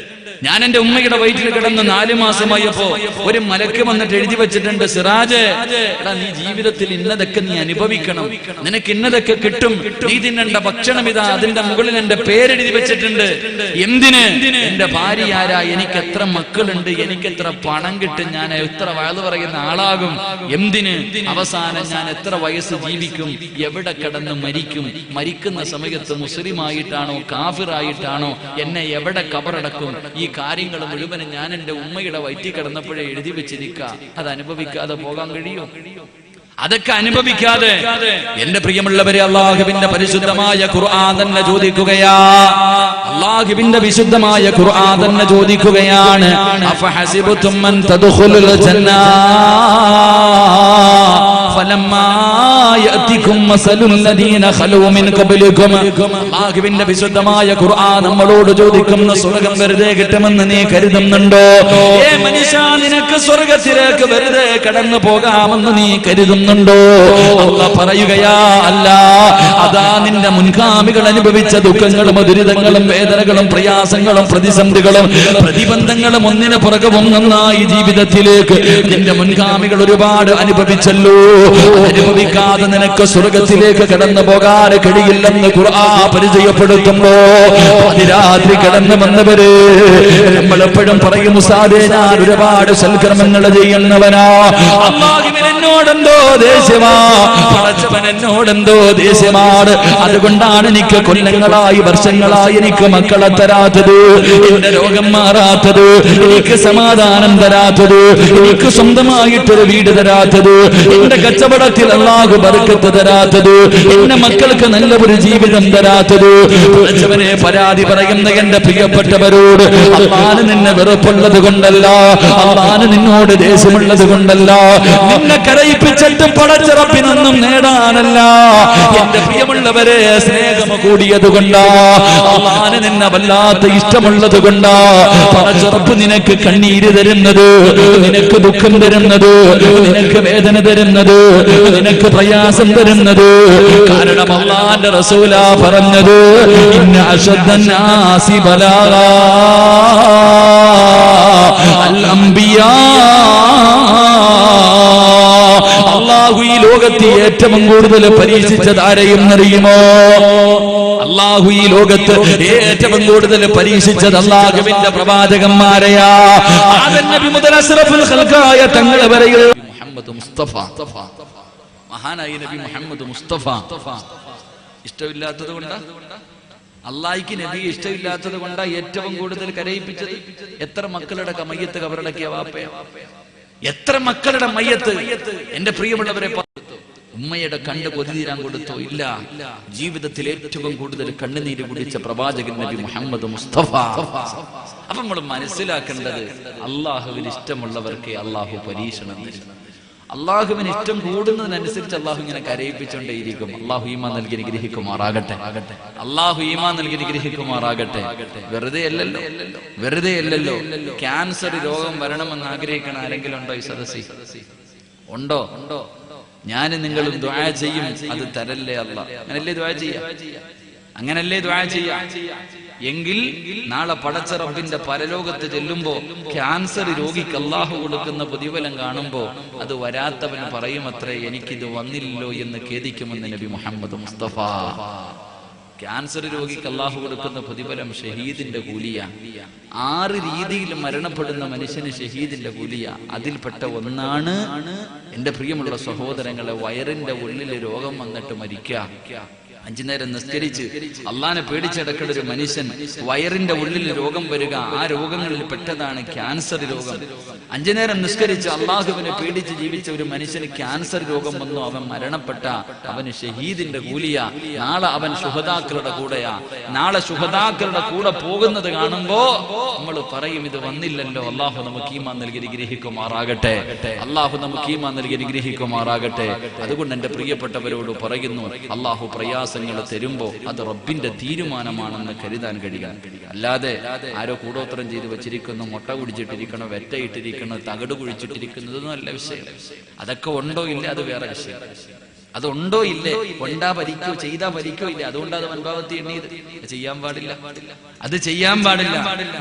ഞാൻ എന്റെ ഉമ്മയുടെ വയറ്റിൽ കിടന്ന് 4 മാസമായപ്പോ ഒരു മലക്ക് വന്നിട്ട് എഴുതി വെച്ചിട്ടുണ്ട്, സിറാജ് എടാ നീ ജീവിതത്തിൽ ഇന്നതൊക്കെ നീ അനുഭവിക്കണം, നിനക്ക് ഇന്നതൊക്കെ കിട്ടും, നീ തിന്നേണ്ട ഭക്ഷണം ഇതാ, അതിന്റെ മുകളിൽ എന്റെ പേരെഴുതി വെച്ചിട്ടുണ്ട്. എന്തിന്? എന്റെ ഭാര്യ ആരാ, എനിക്ക് എത്ര മക്കളുണ്ട്, എനിക്ക് എത്ര പണം കിട്ടും, ഞാൻ എത്ര വയത് പറയുന്ന ആളാകും, എന്തിന് അവസാനം ഞാൻ എത്ര വയസ്സ് ജീവിക്കും, എവിടെ കിടന്ന് മരിക്കും, മരിക്കുന്ന സമയത്ത് മുസ്ലിമായിട്ടാണോ കാഫിറായിട്ടാണോ, എന്നെ എവിടെ കബറടക്കും, ഈ കാര്യങ്ങൾ മുഴുവനും ഞാൻ എന്റെ ഉമ്മയുടെ വയറ്റിൽ കിടന്നപ്പോഴേ എഴുതി വെച്ചിരിക്കുക. അത് അനുഭവിക്കാതെ പോകാൻ കഴിയോ? അതൊക്കെ അനുഭവിക്കാതെ എന്റെ പ്രിയമുള്ളവരെ, അല്ലാഹുവിന്റെ പരിശുദ്ധമായ ഖുർആൻ തന്നെ ചോദിക്കുകയാ, അല്ലാഹുവിന്റെ വിശുദ്ധമായ ഖുർആൻ തന്നെ ചോദിക്കുകയാണ്, അഫഹസിബതും മൻ തദ്ഖുലുൽ ജന്ന ഫലമ്മാ യഅതികും മസലുൽ ലദീന ഖലൂ മിൻ ഖബ്ലികും. അല്ലാഹുവിന്റെ വിശുദ്ധമായ ഖുർആൻ നമ്മളോട് ചോദിക്കുന്ന, സ്വർഗ്ഗം വെറുതെ കിട്ടുമെന്ന് നീ കരുതുന്നുണ്ടോ? ഏ മനുഷ്യ, നിനക്ക് സ്വർഗ്ഗത്തിലേക്ക് വെറുതെ കടന്നു പോകാമെന്ന് നീ കരുതുന്നു? അല്ലാഹ് പറയുകയാ, അല്ല, അതാ നിന്റെ മുൻഗാമികൾ അനുഭവിച്ച ദുഃഖങ്ങളും ദുരിതങ്ങളും വേദനകളും പ്രയാസങ്ങളും പ്രതിസന്ധികളും പ്രതിബന്ധങ്ങളും ഒന്നിന് പുറകെ ഒന്നൊന്നായി ജീവിതത്തിലേക്ക് നിന്റെ മുൻഗാമികൾ ഒരുപാട് അനുഭവിച്ചല്ലോ. അനുഭവിക്കാതെ നിനക്ക് സ്വർഗത്തിലേക്ക് കടന്നു പോകാൻ കഴിയില്ലെന്ന് ഖുർആൻ പരിചയപ്പെടുത്തുമ്പോ അതിരാത്രി കടന്നു വന്നവര് നമ്മളെപ്പോഴും പറയും, ഉസ്താദേ ഞാൻ ഒരുപാട് സൽക്കർമ്മങ്ങൾ ചെയ്യുന്നവനാ, അല്ലാഹുവിന് എന്നോടെന്തോ ദേഷ്യമാ, പടച്ചവൻ എന്നോടെന്തോ ദേഷ്യമാണ്, അതുകൊണ്ടാണ് എനിക്ക് കൊല്ലങ്ങളായി വർഷങ്ങളായി എനിക്ക് മക്കളെ തരാത്തത്, എന്റെ രോഗം മാറാത്തത്, എനിക്ക് സമാധാനം തരാത്തത്, എനിക്ക് സ്വന്തമായിട്ടൊരു വീട് തരാത്തത്, എന്റെ കച്ചവടത്തിൽ അല്ലാഹു ബർക്കത്ത് തരാത്തത്, എന്റെ മക്കൾക്ക് നല്ല ഒരു ജീവിതം തരാത്തത്. പടച്ചവനെ പരാതി പറയുന്ന എന്റെ പ്രിയപ്പെട്ടവരോട്, അല്ലാഹു നിന്നെ വെറുപ്പുള്ളത് കൊണ്ടല്ല, അല്ലാഹു നിന്നോട് ദേഷ്യമുള്ളത് കൊണ്ടല്ല, നിന്നെ കരയിപ്പിച്ചിട്ട് പടച്ച റബ്ബിനൊന്നും നേടാനല്ല, എന്റെ പ്രിയമുള്ളവരെ സ്നേഹം കൂടിയത് കൊണ്ടാ, അല്ലാഹു നിന്നെ വല്ലാത്ത ഇഷ്ടമുള്ളത് കൊണ്ടാ പടച്ച റബ്ബ് നിനക്ക് കണ്ണീര് തരുന്നത്, നിനക്ക് ദുഃഖം തരുന്നത്, നിനക്ക് വേദന തരുന്നത്, നിനക്ക് പ്രയാസം തരുന്നത്. കാരണം അല്ലാഹുവിന്റെ റസൂലാ പറഞ്ഞത്, ഇന്ന അശദ്ദന്നാസി ബലാഗാ അൽ അംബിയാ. അല്ലാഹു ഈ ലോകത്ത് ഏറ്റവും കൂടുതൽ പരീക്ഷിച്ചത് ആരെയും അറിയുമോ? അല്ലാഹു ഈ ലോകത്ത് ഏറ്റവും കൂടുതൽ പരീക്ഷിച്ചത് അല്ലാഹുവിന്റെ പ്രവാചകന്മാരെയാ. ആദം നബി മുതൽ അസ്റഫുൽ ഖൽഖായ തങ്ങൾ വരെ മുഹമ്മദ് മുസ്തഫ മഹാനായ നബി മുഹമ്മദ് മുസ്തഫ. ഇഷ്ടമില്ലാത്തത് കൊണ്ടാ, അള്ളാഹിക്ക് നബി ഇഷ്ടമില്ലാത്തത് കൊണ്ടാ ഏറ്റവും കൂടുതൽ കരയിപ്പിച്ചത്. എത്ര മക്കളുടെ മയ്യത്ത് കബറടക്കിയ വാപ്പയാ, എത്ര മക്കളുടെ മയ്യത്ത് എന്റെ പ്രിയമുള്ളവരെ ഉമ്മയുടെ കണ്ണ് കൊതിതീരാൻ കൊടുത്തോ? ഇല്ല. ജീവിതത്തിൽ ഏറ്റവും കൂടുതൽ കണ്ണുനീര് കുടിച്ച പ്രവാചകൻ നബി മുഹമ്മദ് മുസ്തഫ. അപ്പൊ നമ്മൾ മനസ്സിലാക്കേണ്ടത്, അള്ളാഹുവിന് ഇഷ്ടമുള്ളവർക്ക് അള്ളാഹു പരീക്ഷണം തരും. അള്ളാഹുവിന് ഇഷ്ടം കൂടുന്നതിനനുസരിച്ച് അള്ളാഹു ഇങ്ങനെ കരയിപ്പിച്ചുകൊണ്ടേയിരിക്കും. അള്ളാഹു ഈമാൻ നൽകി അനുഗ്രഹിക്കുമാറാകട്ടെ. അള്ളാഹു ഈമാൻ നൽകി അനുഗ്രഹിക്കുമാറാകട്ടെ. വെറുതെ അല്ലല്ലോ. ക്യാൻസർ രോഗം വരണമെന്ന് ആഗ്രഹിക്കണ ആരെങ്കിലും ഉണ്ടോ ഈ സദസ്സിൽ? ഉണ്ടോ? ഞാനും നിങ്ങളും ദുആ ചെയ്യും, അത് തരല്ലേ അല്ലാ. അങ്ങനല്ലേ ദുആ ചെയ്യാ? എങ്കിൽ നാളെ പടച്ച റബ്ബിന്റെ പരലോകത്ത് ചെല്ലുമ്പോ ക്യാൻസർ രോഗിക്ക് അല്ലാഹു കൊടുക്കുന്ന പ്രതിഫലം കാണുമ്പോ അത് വരാത്തവൻ പറയുമത്രേ, എനിക്കിത് വന്നില്ലല്ലോ എന്ന് ഖേദിക്കുമെന്ന് നബി മുഹമ്മദ് മുസ്തഫ. ക്യാൻസർ രോഗിക്ക് അല്ലാഹു കൊടുക്കുന്ന പ്രതിഫലം ഷഹീദിന്റെ കൂലിയ. 6 രീതിയിൽ മരണപ്പെടുന്ന മനുഷ്യന് ഷഹീദിന്റെ കൂലിയ. അതിൽപ്പെട്ട ഒന്നാണ് എന്റെ പ്രിയമുള്ള സഹോദരങ്ങളെ, വയറിന്റെ ഉള്ളിൽ രോഗം വന്നിട്ട് മരിക്കുക. 5 നേരം നിസ്കരിച്ച് അള്ളാനെ പേടിച്ചടക്കുന്ന ഒരു മനുഷ്യൻ വയറിന്റെ ഉള്ളിൽ രോഗം വരിക, ആ രോഗങ്ങളിൽ പെട്ടതാണ് ക്യാൻസർ രോഗം. 5 നേരം നിസ്കരിച്ച് അള്ളാഹുവിനെ പേടിച്ച് ജീവിച്ച ഒരു മനുഷ്യന് ക്യാൻസർ രോഗം വന്നു, അവൻ മരണപ്പെട്ട, അവന് ഷഹീദിന്റെ കൂലിയ. നാളെ അവൻ ശുഹദാക്കളുടെ കൂടെയാ. നാളെ ശുഹദാക്കളുടെ കൂടെ പോകുന്നത് കാണുമ്പോ നമ്മൾ പറയും, ഇത് വന്നില്ലല്ലോ. അള്ളാഹു നമുക്ക് ഈമാൻ നൽകി അനുഗ്രഹിക്കുമാറാകട്ടെ. അള്ളാഹു നമുക്ക് ഈമാൻ നൽകി അനുഗ്രഹിക്കുമാറാകട്ടെ. അതുകൊണ്ട് എന്റെ പ്രിയപ്പെട്ടവരോട് പറയുന്നു, അള്ളാഹു പ്രയാസങ്ങൾ തരുമ്പോ അത് റബ്ബിന്റെ തീരുമാനമാണെന്ന് കരുതാൻ കഴിയാൻ. അല്ലാതെ ആരോ കൂടോത്രം ചെയ്ത് വെച്ചിരിക്കുന്നു, മുട്ട കുടിച്ചിട്ടിരിക്കണോ, വെറ്റയിട്ടിരിക്കണോ, തകട് കുഴിച്ചിട്ടിരിക്കുന്നതൊന്നും അല്ല വിഷയം. അതൊക്കെ ഉണ്ടോ ഇല്ല, അത് വേറെ വിഷയം. അതുണ്ടോ ഇല്ലേ, കൊണ്ടാ ഭരിക്കോ, ചെയ്താ ഭരിക്കോ ഇല്ല, അതുകൊണ്ട് അത് വൻഭാവത്തി എണ്ണിയത് ചെയ്യാൻ പാടില്ല. അത് ചെയ്യാൻ പാടില്ല.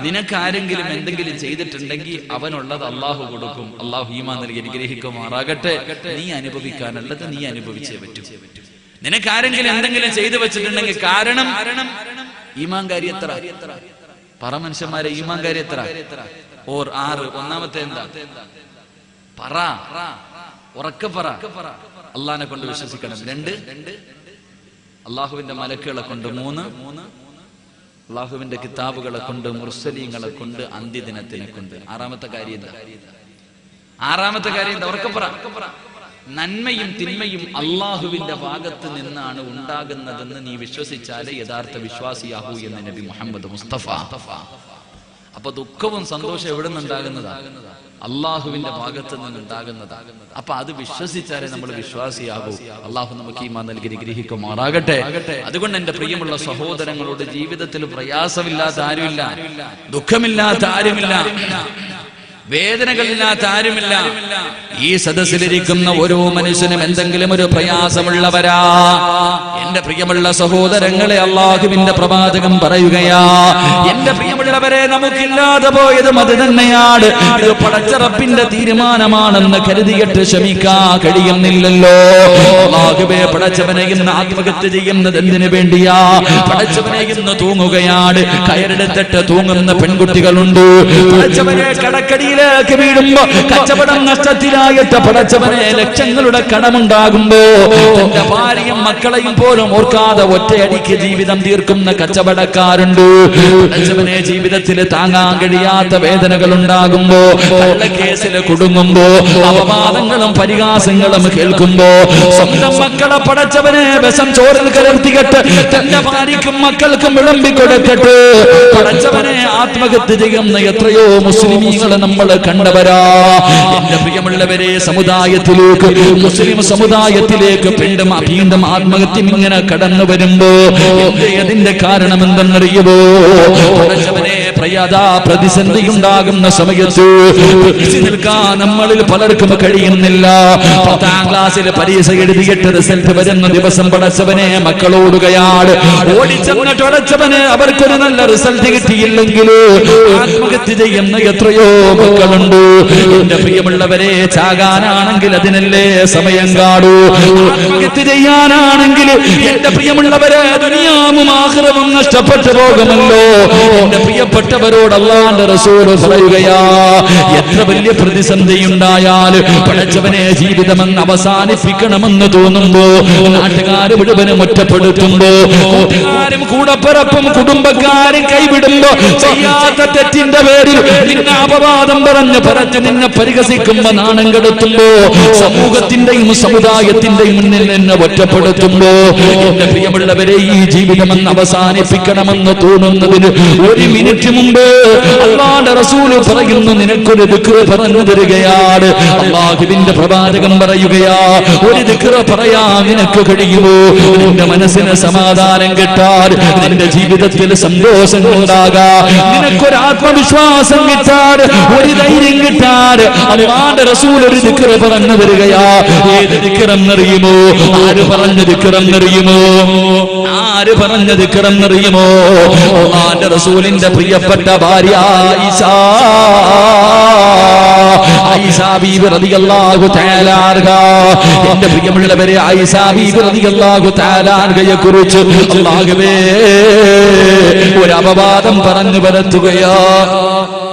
നിനക്ക് ആരെങ്കിലും എന്തെങ്കിലും ചെയ്തിട്ടുണ്ടെങ്കിൽ അവനുള്ളത് അള്ളാഹു കൊടുക്കും. അള്ളാഹു ഈമാൻ നൽകി അനുഗ്രഹിക്കുമാറാകട്ടെ. നീ അനുഭവിക്കാനുള്ളത് നീ അനുഭവിച്ചേ പറ്റൂ. നിനക്ക് ആരെങ്കിലും എന്തെങ്കിലും ചെയ്തു വെച്ചിട്ടുണ്ടെങ്കിൽ, കാരണം ഈമാൻകാരി എത്ര പറ മനുഷ്യന്മാരെ, ഈമാൻകാരി എത്ര? 6. ഒന്നാമത്തെ എന്താ? പറ, ഉറക്കെ പറ. അള്ളാഹിനെ കൊണ്ട് വിശ്വസിക്കണം. 2, അള്ളാഹുവിന്റെ മലക്കുകളെ കൊണ്ട്. 3, അള്ളാഹുവിന്റെ കിതാബുകളെ കൊണ്ട്, മുർസലീങ്ങളെ കൊണ്ട്, അന്ത്യദിനത്തിനെ കൊണ്ട്. 6ാമത്തെ കാര്യം എന്താ? ഉറക്കെ പറ. നന്മയും തിന്മയും അള്ളാഹുവിന്റെ ഭാഗത്ത് നിന്നാണ് ഉണ്ടാകുന്നതെന്ന് നീ വിശ്വസിച്ചാലേ യഥാർത്ഥ വിശ്വാസിയാഹൂ എന്ന് നബി മുഹമ്മദ് മുസ്തഫ. അപ്പൊ ദുഃഖവും സന്തോഷം എവിടെ നിന്നുണ്ടാകുന്നതാ? അള്ളാഹുവിന്റെ ഭാഗത്ത് നിന്നുണ്ടാകുന്നതാ. അപ്പൊ അത് വിശ്വസിച്ചാലേ നമ്മൾ വിശ്വാസിയാകൂ. അള്ളാഹു നമുക്ക് ഈമാൻ നൽകി അനുഗ്രഹിക്കുമാറാകട്ടെ. അതുകൊണ്ട് എന്റെ പ്രിയമുള്ള സഹോദരങ്ങളോട്, ജീവിതത്തിൽ പ്രയാസമില്ലാത്ത ആരുമില്ല, ദുഃഖമില്ലാത്ത ആരുമില്ല, വേദനകളില്ലാത്ത ആരുമില്ല. ഈ സദസ്സിലിരിക്കുന്ന ഓരോ മനുഷ്യനും എന്തെങ്കിലും ഒരു പ്രയാസമുള്ളവരാ. എന്റെ പ്രിയമുള്ള സഹോദരങ്ങളെ, അള്ളാഹുവിന്റെ പ്രവാചകൻ പറയുകയാ, എന്റെ പ്രിയമുള്ളവരെ, നമുക്കില്ലാതെ പോയതും അത് തന്നെയാണ്. ഇത് പടച്ച റബ്ബിന്റെ തീരുമാനമാണെന്ന് കരുതിയിട്ട് ക്ഷമിക്കാൻ കഴിയുന്നില്ലല്ലോ. അള്ളാഹുവേ, പടച്ചവനെ ഇന്ന് ആത്മഹത്യ ചെയ്യുന്നത് എന്തിനു വേണ്ടിയാ? പടച്ചവനെ ഇന്ന് തൂങ്ങുകയാണ്. കയറെടുത്തിട്ട് തൂങ്ങുന്ന പെൺകുട്ടികളുണ്ട്. പടച്ചവനെ, കടക്കടിയിൽ വീഴുമ്പോ, കച്ചവടം നഷ്ടത്തിലായിട്ട് പടച്ചവനെ ലക്ഷങ്ങളുടെ കടമുണ്ടാകുമ്പോ തന്റെ ഭാര്യയും മക്കളെയും പോലും ഓർക്കാതെ ഒറ്റയടിക്ക് ജീവിതം തീർക്കുന്ന കച്ചവടക്കാരുണ്ട്. പടച്ചവനെ, ജീവിതത്തിൽ താങ്ങാൻ കഴിയാത്ത വേദനകൾ ഉണ്ടാകുമ്പോ, കള്ളക്കേസിൽ കുടുങ്ങുമ്പോ, അപവാദങ്ങളും പരിഹാസങ്ങളും കേൾക്കുമ്പോ, സ്വന്തം മക്കളെ പടച്ചവനെ വിഷം ചോറിൽ കലർത്തിയിട്ട് തന്റെ ഭാര്യക്കും മക്കൾക്കും വിളമ്പിക്കൊടുത്തിട്ട് പടച്ചവനെ ആത്മഹത്യ ചെയ്യുന്ന എത്രയോ മുസ്ലിമീങ്ങളെ നമ്മൾ കണ്ടവരാ. എന്റെ പ്രിയമുള്ളവരെ, സമുദായത്തിലേക്ക്, മുസ്ലിം സമുദായത്തിലേക്ക് വീണ്ടും ആത്മഹത്യ ഇങ്ങനെ കടന്നു വരുമ്പോ അതിന്റെ കാരണം എന്തെന്നറിയുമോ? പ്രതിസന്ധി ഉണ്ടാകുന്ന സമയത്ത് നിൽക്കാൻ നമ്മളിൽ പലർക്കും കഴിയുന്നില്ല. 10ാം ക്ലാസ്സിൽ പരീക്ഷ എഴുതിയിട്ട് റിസൾട്ട് വരുന്ന ദിവസം പടച്ചവനെ മക്കളോടുകയാണ്, ഓടിച്ചെന്നിട്ട് പടച്ചവനെ അവർക്കൊരു നല്ല റിസൾട്ട് കിട്ടിയില്ലെങ്കിൽ ആത്മഹത്യ ചെയ്യുന്ന എത്രയോ മക്കളുണ്ട്. എന്റെ പ്രിയമുള്ളവരെ, ചാകാനാണെങ്കിൽ അതിനല്ലേ സമയം കാണൂ. ആത്മഹത്യ ചെയ്യാനാണെങ്കിൽ എന്റെ പ്രിയമുള്ളവരെ, ദുനിയാവും ആഖിറവും നഷ്ടപ്പെട്ടു പോകുമല്ലോ. എന്റെ പ്രിയപ്പെട്ടവരോട് അല്ലാഹുവിന്റെ റസൂൽ പറയുകയാ, എത്ര വലിയ പ്രതിസന്ധി ഉണ്ടായാലും പടച്ചവനെ ജീവിതമെന്ന് അവസാനിപ്പിക്കണമെന്ന് തോന്നുമ്പോ, നാട്ടുകാര് മുഴുവനും ഒറ്റപ്പെടുത്തുമ്പോ, കൂട്ടുകാരും കൂടപ്പിറപ്പും കുടുംബക്കാരും കൈവിടുമ്പോ, ചെയ്യാത്ത തെറ്റിന്റെ പേരിൽ നിന്നെ അപവാദം പറഞ്ഞ് നിന്നെ പരിഹസിക്കുമ്പോ, നാണം കെടുത്തുമ്പോ, സമൂഹത്തിന്റെയും സമുദായത്തിന്റെയും മുന്നിൽ നിന്നെ ഒറ്റപ്പെടുത്തുമ്പോ, എന്റെ പ്രിയമുള്ളവരെ ഈ ജീവിതമെന്ന് അവസാനിപ്പിക്കണമെന്ന് തോന്നുന്നതിന് ഒരു മിനിറ്റ് മുമ്പ് അല്ലാഹുവിന്റെ റസൂൽ പറയുന്നു, നിനക്കൊരു ദിക്ർ പറഞ്ഞു തരികയാണ്. അല്ലാഹുവിന്റെ പ്രവാചകൻ പറയുകയാ, ഒരു ദിക്ർ പറയാൻ നിനക്ക് കഴിയുമോ? നിന്റെ മനസ്സിന് സമാധാനം കിട്ടാൻ, നിന്റെ ജീവിതത്തിൽ സന്തോഷം ഉണ്ടാകാൻ, നിനക്കൊരു ആത്മവിശ്വാസം കിട്ടാൻ, ഒരു ധൈര്യം കിട്ടാൻ അല്ലാഹുവിന്റെ റസൂൽ ഒരു ദിക്ർ പറഞ്ഞു തരികയാ. ഏത് ദിക്റെന്നറിയുമോ? ആര് പറഞ്ഞ ദിക്റെന്നറിയുമോ? ആര് പറഞ്ഞ ദിക്റെന്നറിയുമോ? അല്ലാഹുവിന്റെ റസൂലിന്റെ പ്രിയപ്പെട്ട ഭാര്യ ആയിഷ ബീബി റളിയല്ലാഹു തആല അൻഹ. എന്റെ പ്രിയമുള്ളവരെ, ആയിഷ ബീബി റളിയല്ലാഹു തആല അൻഹയെ കുറിച്ച് അല്ലാഹുവേ ഒരു അപവാദം പറഞ്ഞു പരത്തുകയാ,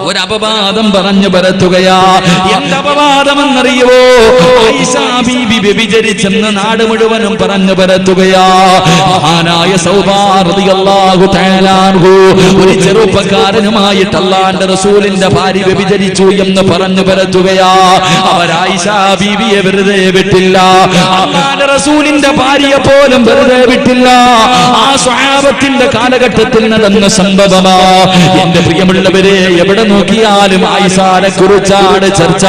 ഒരു അപവാദം പറഞ്ഞു പരത്തുകയാ. എന്ത് അപവാദമെന്നറിയുവോ? ആയിഷ ബീബി വ്യഭിചരിച്ചെന്ന് നാട് മുഴുവനും പറഞ്ഞു പരത്തുകയാ. മഹാനായ സൗബാ റളിയല്ലാഹു തആല അൻഹു ഒരു ചെറുപ്പക്കാരനുമായിട്ട് അല്ലാഹുവിന്റെ റസൂലിന്റെ ഭാര്യ വ്യഭിചരിച്ചു എന്ന് പറഞ്ഞു പരത്തുകയാ. അവർ ആയിഷ ബീവിയെ വെറുതെ വിട്ടില്ല, അല്ലാഹുവിന്റെ റസൂലിന്റെ ഭാര്യയെ പോലും വെറുതെ വിട്ടില്ല. ആ സ്വഹാബത്തിന്റെ കാലഘട്ടത്തിൽ നടന്ന സംഭവമാ. എന്റെ പ്രിയമുള്ളവരെ, എവിടെ നോക്കിയാലും ആയിഷയെ കുറിച്ചാണ് ചർച്ച.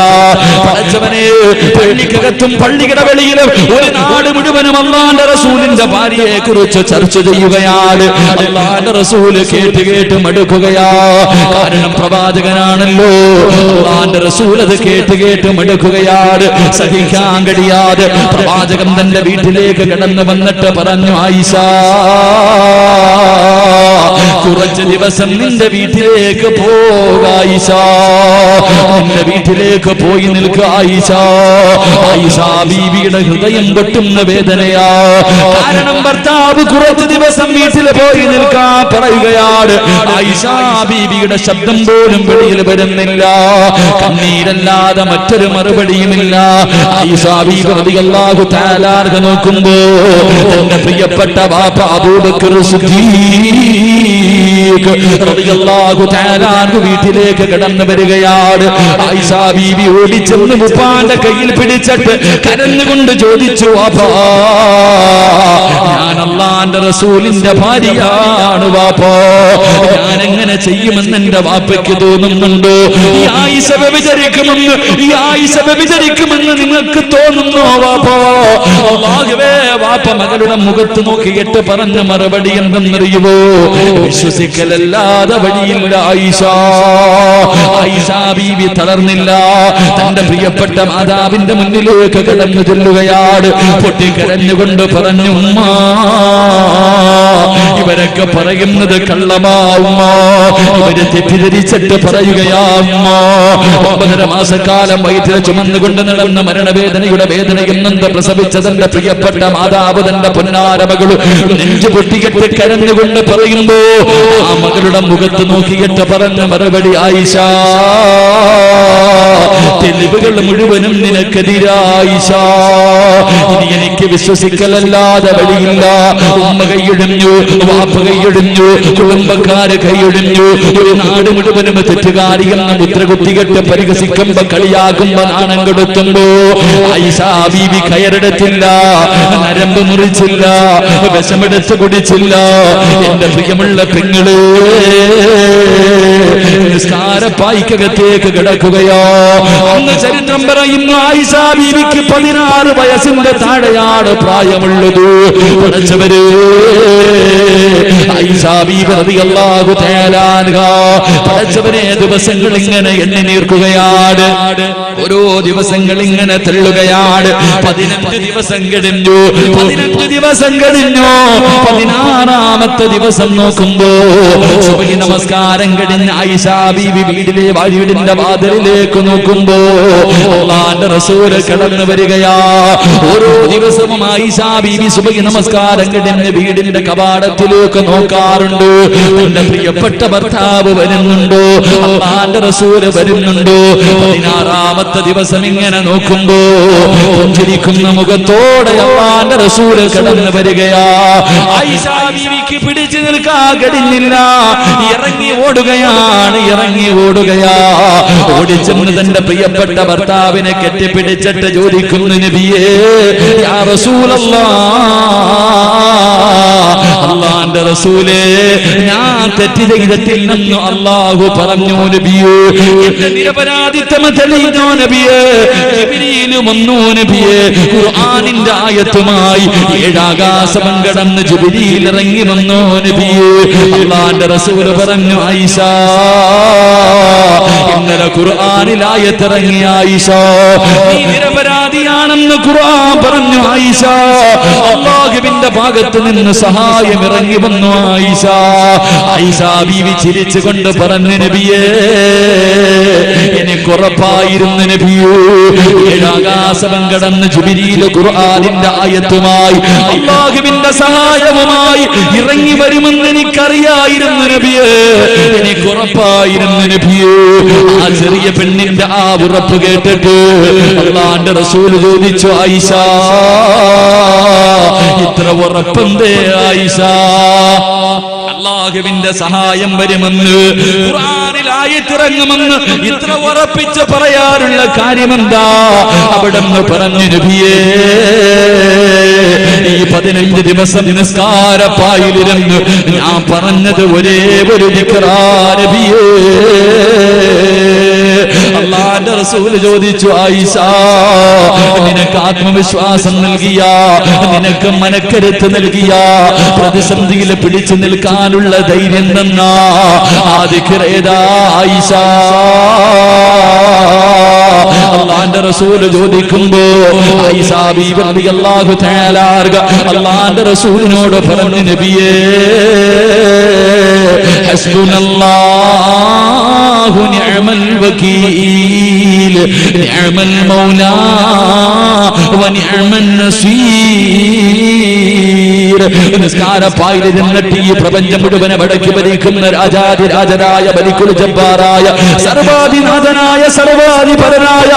പടച്ചവനെ, പള്ളിക്കകത്തും പള്ളിയുടെ വെളിയിലും ഒരു നാട് മുഴുവനും അല്ലാഹുവിന്റെ റസൂലിന്റെ ഭാര്യയെ കുറിച്ച് ചർച്ച ചെയ്യുകയാണ്. അല്ലാഹുവിന്റെ റസൂൽ കേട്ട് കേട്ട് മടുക്കുകയാ. കാരണം പ്രവാചകനാണല്ലോ. അല്ലാഹുവിന്റെ റസൂൽ അത് കേട്ട് കേട്ട് മടുക്കുകയാണ്. സഹിക്കാൻ കഴിയാതെ പ്രവാചകൻ തന്റെ വീട്ടിലേക്ക് കടന്നു വന്നിട്ട് പറഞ്ഞു, ആയിഷ, കുറച്ച് ദിവസം നിന്റെ വീട്ടിലേക്ക് പോക ആയിഷ, നിന്റെ വീട്ടിലേക്ക് പോയി നിൽക്ക ആയിഷ. ആയിഷ ബീവിയുടെ ഹൃദയം പൊട്ടുന്ന വേദനയാ. കാരണം ഭർത്താവ് കുറച്ച് ദിവസം വീട്ടിൽ പോയി നിൽക്കാൻ പറയുകയാണ്. ആയിഷ ബീവിയുടെ ശബ്ദം പോലും വെളിയിൽ വരുന്നില്ല, കണ്ണീരല്ലാതെ മറ്റൊരു മറുപടിയുമില്ല. ആയിഷ ബീവി റളിയല്ലാഹു തആല അൻഹ നോക്കുമ്പോ തന്റെ പ്രിയപ്പെട്ട വാപ്പ അബൂബക്കർ സിദ്ദീഖ് റളിയല്ലാഹു തആല അൻഹു വീട്ടിലേക്ക് കടന്നു വരികയാണ്. ആയിഷ ബീവി ഓടിച്ചെന്ന് ഉപ്പാന്റെ കയ്യിൽ പിടിച്ചിട്ട് കരഞ്ഞുകൊണ്ട് ചോദിച്ചു, വാപ്പാ, ഞാൻ അല്ലാഹുവിന്റെ റസൂലിന്റെ ഭാര്യയാണ് വാപ്പാ, ഞാൻ എങ്ങനെ ചെയ്യുമെന്ന് എന്റെ വാപ്പയ്ക്ക് തോന്നുന്നുണ്ടോ? ഈ ആയിഷ വ്യഭിചരിക്കുമെന്ന് നിങ്ങൾക്ക് തോന്നുന്നോ വാപ്പാ? അല്ലാഹുവേ, വാപ്പ മകളുടെ മുഖത്ത് നോക്കിയിട്ട് പറഞ്ഞ മറുപടി എന്തെന്നറിയുമോ? വിശ്വസിക്കലല്ലാതെ വഴിയില്ല ആയിഷ. ആയിഷ ബീവി തളർന്നില്ല. തന്റെ പ്രിയപ്പെട്ട മാതാവിന്റെ മുന്നിലേക്ക് കടന്നു ചെല്ലുകയാണ്. പൊട്ടിക്കരഞ്ഞുകൊണ്ട് പറഞ്ഞു, ഉമ്മ, ഇവരൊക്കെ പറയുന്നത് കള്ളമാ ഉമ്മ, ഇവര് തെറ്റിദ്ധരിച്ചിട്ട് പറയുകയാ ഉമ്മ. 9.5 മാസക്കാലം വയറ്റിൽ ചുമന്നുകൊണ്ട് നടന്ന മരണവേദനയുടെ വേദനയിൽ നിന്ന് പ്രസവിച്ച തന്റെ പ്രിയപ്പെട്ട മാതാവ് തന്റെ പൊന്നാര മകള് നെഞ്ചു പൊട്ടിയിട്ട് കരഞ്ഞുകൊണ്ട് പറയുമ്പോ ആ മകളുടെ മുഖത്ത് നോക്കിയിട്ട് പറഞ്ഞ മറുപടി, ആയിഷ, തെളിവുകൾ മുഴുവനും നിനക്കെതിരായിഷ, ഇനി എനിക്ക് വിശ്വസിക്കലല്ലാതെ വഴിയില്ല. ഉമ്മ കൈയൊഴിഞ്ഞു, വാപ്പ കൈയൊഴിഞ്ഞു, കുടുംബക്കാര് കൈയൊഴിഞ്ഞു, ഒരു നാട് മുഴുവനും തെറ്റുകാരി എന്ന മുദ്ര കുത്തികെട്ട് പരിഹസിക്കുമ്പോ കളിയാകുമ്പോ നാണം കെടുത്തുമ്പോ ആയിഷ ബീവി കയറെടുത്തില്ല, നരമ്പ് മുറിച്ചില്ല, വിഷമെടുത്ത് കുടിച്ചില്ല. എന്റെ പ്രിയമുള്ള പെങ്ങള് നിസ്കാരപ്പായിക്കകത്തേക്ക് കിടക്കുകയോ. അന്ന് ചരിത്രം പറയുന്നു, ആയിഷ ബീവിക്ക് 16 വയസ്സിന്റെ താഴെയാണ് പ്രായമുള്ളത്. പഠിച്ചവര് ആയിഷ ബീവി റളിയല്ലാഹു തആല അൻഹ പഠിച്ചവരെ ദിവസങ്ങൾ ഇങ്ങനെ എണ്ണി നീർക്കുകയാണ്. ഓരോ ദിവസങ്ങൾ ഇങ്ങനെ തള്ളുകയാണ്. 15 ദിവസം കഴിഞ്ഞു, 16 16ാമത്തെ ദിവസം നോക്കുമ്പോ സുബഹി നമസ്കാരം കഴിഞ്ഞ് ആയിഷാ ബീവി വീടിന്റെ വാതിലിലേക്ക് നോക്കുമ്പോ അല്ലാഹുവിന്റെ റസൂൽ കടന്നു വരികയാ. ഓരോ ദിവസവും ആയിഷാ ബീവി സുബഹി നമസ്കാരം കഴിഞ്ഞ് വീടിന്റെ കവാടത്തിലേക്ക് നോക്കാറുണ്ട്. തന്റെ പ്രിയപ്പെട്ട ഭർത്താവ് വരുന്നുണ്ടോ, അല്ലാഹുവിന്റെ റസൂൽ വരുന്നുണ്ടോ. 16ാമത്തെ ദിവസം ഇങ്ങനെ നോക്കുമ്പോ പുഞ്ചിരിക്കുന്ന മുഖത്തോടെ അല്ലാഹുവിന്റെ റസൂൽ കടന്നു വരികയാ. ആയിഷാ ബീവിക്ക് പിടിച്ചു നിൽക്കാൻ കഴിഞ്ഞില്ല, ഇറങ്ങി ഓടുകയാ. ഓടിച്ചെന്ന് തന്റെ പ്രിയപ്പെട്ട ഭർത്താവിനെ കെട്ടിപ്പിടിച്ചിട്ട് ചോദിക്കുന്നു, നബിയേ യാ റസൂലല്ലാഹ്, അല്ലാഹുവിന്റെ റസൂലേ ഞാൻ തെറ്റ് ചെയ്തിട്ടില്ലെന്ന് അല്ലാഹു പറഞ്ഞു നബിയേ. എന്റെ നിരപരാധിത്വം തെളിയിച്ചോ നബിയേ. ജിബ്രീൽ വന്നു നബിയേ, ഖുർആനിന്റെ ആയത്തുമായി 7 ആകാശം കടന്ന് ജിബ്രീൽ ഇറങ്ങി വന്നു നബിയേ. അല്ലാഹുവിന്റെ റസൂൽ പറഞ്ഞു, ആയിഷ ഇന്നലെ ഖുർആനിൽ ആയത്തിറങ്ങി ആയിഷ, നീ നിരപരാധിയാണെന്ന് ഖുർആൻ പറഞ്ഞു ആയിഷ. അല്ലാഹുവിന്റെ ഭാഗത്ത് നിന്ന് സഹായം ഇറങ്ങി വന്നു ആയിഷ. ആയിഷ ബീവി ചിരിച്ചുകൊണ്ട് പറഞ്ഞു, നബിയേ എനിക്കുറപ്പായിരുന്നു നബിയേ, 7 ആകാശം കടന്ന് ജിബ്രീൽ ഖുർആനിന്റെ ആയത്തുമായി അല്ലാഹുവിന്റെ സഹായവുമായി ഇറങ്ങി വരുമെന്ന് എനിക്കറിയായിരുന്നു നബിയേ, എനിക്കുറപ്പായിരുന്നു നബിയേ. ആ ചെറിയ പെണ്ണിന്റെ ആ ഉറപ്പ് കേട്ടിട്ട് അല്ലാഹുവിന്റെ റസൂൽ ചോദിച്ചു, ആയിഷ ഇത്ര ഉറപ്പെന്തേ ആയിഷ? അല്ലാഹുവിന്റെ സഹായം വരുമെന്ന്, ഖുർആനിൽ ആയത്തിറങ്ങുമെന്ന് ഇത്ര ഉറപ്പിച്ച് പറയാറുള്ള കാര്യമെന്താ? അവിടെന്ന് പറഞ്ഞു, നബിയേ ഈ 15 ദിവസം നിസ്കാരപ്പായിലിരുന്ന് ഞാൻ പറഞ്ഞത് ഒരേ ഒരു ദിക്റാ നബിയേ. അല്ലാഹുവിന്റെ റസൂൽ ചോദിച്ചു, ആയിഷ നിനക്ക് ആത്മവിശ്വാസം നൽകിയ, നിനക്ക് മനക്കരുത്ത് നൽകിയ, പ്രതിസന്ധിയിൽ പിടിച്ചു നിൽക്കാനുള്ള ധൈര്യം തന്ന ആ ദിക്ർ ഏതാ ആയിഷ? അല്ലാഹുവിന്റെ റസൂൽ ചോദിക്കുമ്പോ ആയിഷ ബീവി റളിയല്ലാഹു തആല അല്ലാഹുവിന്റെ റസൂലിനോട് പറഞ്ഞു, നബിയേ ഹസ്ബുനല്ലാഹു നിഅമൽ വകീൽ നിഅമൽ മൗലാ വ നിഅമൻ നസീർ. നിസ്കാരപ്പായിൽ നിന്നിട്ട് ഈ പ്രപഞ്ചം മുഴുവനെ വടക്കി ഭരിക്കുന്ന രാജാതിരാജനായ ബലിക്കുൽ ജബ്ബാറായ സർവാധിനാഥനായ സർവാധിപരനായ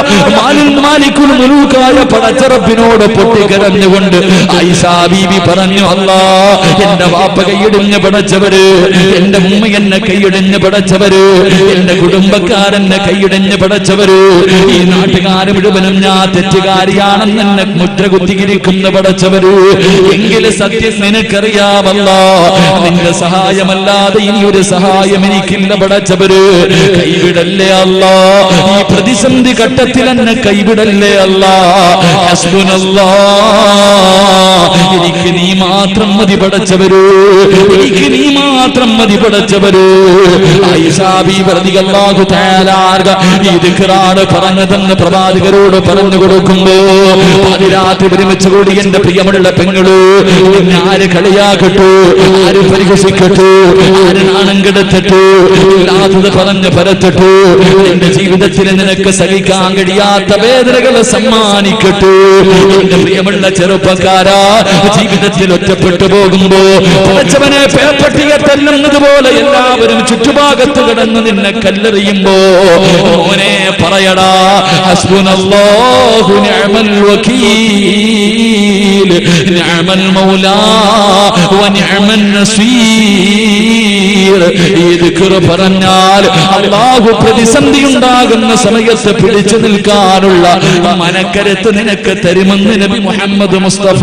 മാലിക്കുൽ മുലൂക്കായ പടച്ചറബിനോട് പൊട്ടിക്കരഞ്ഞുകൊണ്ട് ആയിഷാ ബീവി പറഞ്ഞു, അല്ലാഹ് എന്റെ വാപ്പ കൈയിടിഞ്ഞ് പടച്ചവര്, എന്റെ ഉമ്മ എന്നെ കൈയിടിഞ്ഞ് പടച്ചവര്, എന്റെ കുടുംബക്കാരെന്നെ കൈയിടിഞ്ഞ് പടച്ചവര്, ഈ നാട്ടുകാര് മുഴുവനും ഞാൻ തെറ്റുകാരിയാണെന്ന് എന്നെ മുദ്ര കുത്തിയിരിക്കുന്ന പടച്ചവര്, എങ്കിലും സത്യം നിനക്കറിയാമല്ല, നിന്റെ സഹായമല്ലാതെ ഇനിയൊരു സഹായം എനിക്കില്ല പടച്ചവര്. കൈവിടല്ലേ അല്ലാ, ഈ പ്രതിസന്ധി ഘട്ടത്തിൽ എന്നെ കൈവിടല്ലേ അല്ലാ. ഹസ്ബുനല്ലാഹ്, എനിക്ക് നീ മാത്രം മതി പടച്ചവര്, എനിക്ക് നീ മാത്രം മതി പടച്ചവര്. ആയിഷാ ബീവി റളിയല്ലാഹു തആല ഈ ദിക്റാണ് പറഞ്ഞതെന്ന് പ്രവാചകരോട് പറഞ്ഞു കൊടുക്കുമ്പോ പാതിരാത്രി ഒരുമിച്ച് കൂടി എന്റെ പ്രിയമുള്ള പെങ്ങള്, ആര് കളിയാക്കട്ടു, ആര് പരിഹസിക്കട്ടു, ആര് നാണം കെടുത്തട്ടു, ഇല്ലാത്തത് പറഞ്ഞ് പരത്തട്ടു, എന്റെ ജീവിതത്തിൽ നിനക്ക് സഹിക്കാൻ കഴിയാത്ത വേദനകളെ സമ്മാനിക്കട്ടു. എന്റെ പ്രിയമുള്ള ചെറുപ്പക്കാരാ, ജീവിതത്തിൽ ഒറ്റപ്പെട്ടു പോകുമ്പോ പടച്ചവനെ പേപ്പട്ടിയെ തല്ലുന്നത് പോലെ എല്ലാവരും ചുറ്റുഭാഗത്ത് കിടന്ന് നിന്നെ കല്ലെറിയുമ്പോ മോനെ പറയടാ, ഹസ്ബുനല്ലാഹു നിഅമൽ വകീൽ നിഅമൽ മൗലാ വ നിഅമൻ നസീർ. ഈ ദിക്ർ പറഞ്ഞാൽ അല്ലാഹു പ്രതിസന്ധി ഉണ്ടാകുന്ന സമയത്ത് പിടിച്ചു നിൽക്കാനുള്ള മനക്കരുത്ത് നിനക്ക് തരുമെന്ന് നബി മുഹമ്മദ് മുസ്തഫ.